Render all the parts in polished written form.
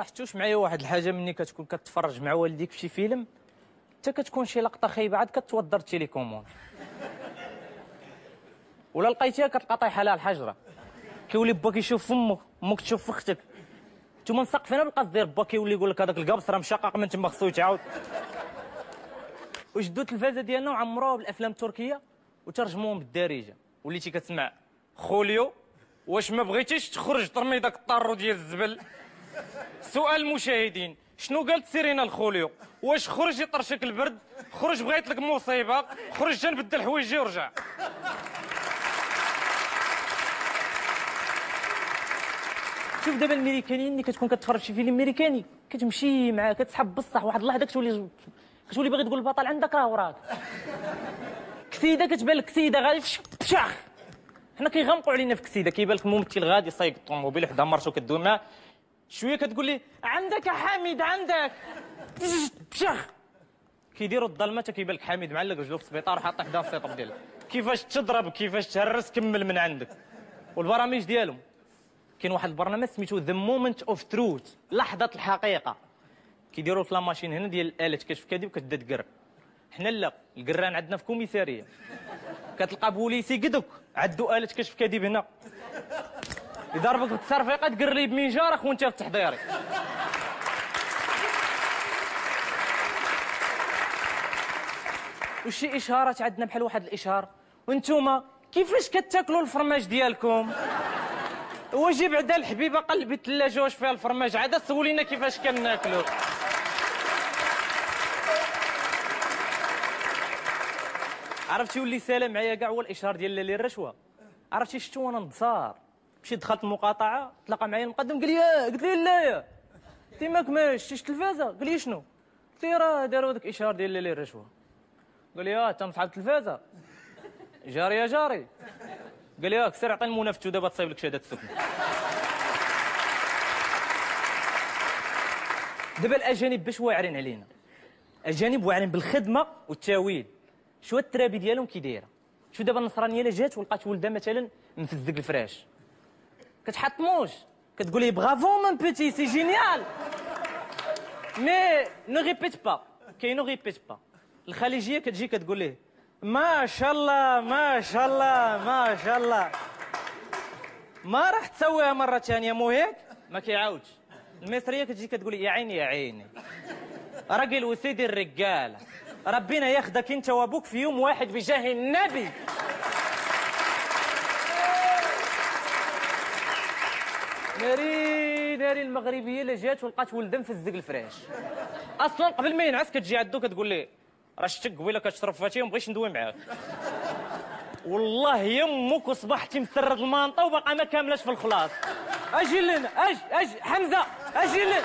لاحظتوش معايا واحد الحاجه، مني كتكون كتفرج مع والديك في شي فيلم حتى كتكون شي لقطه خايبه عاد كتوضر التليكوموند، ولا لقيتيها كتلقى طايحه لها الحجره، كيولي با كيشوف فمك، امك تشوف في اختك، نتوما مسقفين بالقصد ديال با كيولي يقول لك هذاك القبص راه مشقق من تما خصو يتعاود. وجدوا التلفازه ديالنا وعمروها بالافلام التركيه وترجموهم بالدارجه، وليتي كتسمع خوليو واش ما بغيتيش تخرج ترمي داك الطارو ديال الزبل. سؤال المشاهدين، شنو قالت سيرينا الخوليو؟ واش خرج يطرشك البرد؟ خرج بغيت لك مصيبه؟ خرج تنبدل حوايجي ورجع. شوف دابا الميريكانيين ملي كتكون كتفرج شي فيلم ميريكاني كتمشي معاه كتسحب بصح، واحد اللحظه كتولي باغي تقول البطل عندك راه وراك. كسيده كتبان لك كسيده غادي فشاخ، حنا كيغمقوا علينا في كسيده، كيبان لك ممثل غادي صايق الطوموبيل وحده مرتو كدوي معاه شويه كتقول لي عندك يا حميد عندك بشخ، كيديروا الظلمه كيبان لك حميد معلق رجلو في السبيطار وحاط حدا السيطر ديالك، كيفاش تضرب كيفاش تهرس كمل من عندك. والبرامج ديالهم كاين واحد البرنامج سميتو ذا مومنت اوف تروث، لحظه الحقيقه، كيديروا في لاماشين هنا ديال الاله كشف كذب وكتبدا تقرب. حنا لا، القران عندنا في كوميساريه كتلقى بوليسي قدك عندو اله كشف كذب هنا يضربك بالتصرفيقه تقريب من جارك وانت في التحضيري. وشي اشهارات عندنا بحال واحد الاشهار، وانتوما كيفاش كتاكلوا الفرماج ديالكم؟ واجي بعدا الحبيبه قلبي الثلاجه واش فيها الفرماج، عاد سولينا كيفاش كناكلو. عرفتي واللي سالم معايا كاع هو الاشهار ديال لي الرشوه. عرفتي شفتو وانا نتصار مشيت دخلت المقاطعه تلاقى معايا المقدم قال لي قلت لي لا قلت ماك ما شفتيش التلفازه؟ قال لي شنو؟ قلت لي راه داروا داك الاشهار ديال لي الرشوه. قال لي انت مصحاب التلفازه جاري يا جاري. قال لي سير عطيني المنافتو دابا تصايب لك شهاده السكن. دابا الاجانب باش واعرين علينا، اجانب واعرين بالخدمه والتاويل، شو الترابي ديالهم كي دايره. شو دابا النصرانيه الا جات ولقات ولدها مثلا مفزق الفراش كتحطموش كتقول لي برافو من بيتي سي جينيال مي نو ريبيت با، كاينو ريبيت با. الخليجيه كتجي كتقول ليه ما شاء الله ما شاء الله ما شاء الله، ما راح تسويها مره ثانيه مو هيك ما كيعاودش. المصريه كتجي كتقول لي يا عيني يا عيني راجل وسيدي الرجاله، ربنا ياخدك انت وابوك في يوم واحد بجاه النبي. ناري المغربيه اللي جات ولقات ولدها مفزق الفراش، اصلا قبل ما ينعس كتجي عندو كتقول ليه راه شتك قبيله كتشرب فاتيه ومبغيتش ندوي معاك. والله يمك وصبحتي مسرد المانطه وباقا ما كاملاش في الخلاص. اجي لنا اجي حمزه اجي لنا.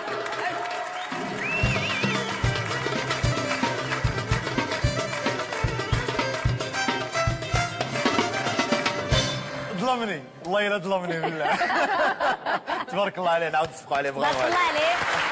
ظلمني والله الا ظلمني بالله. تبارك الله عليه، نعاود نصفقوا عليه. بارك الله عليك.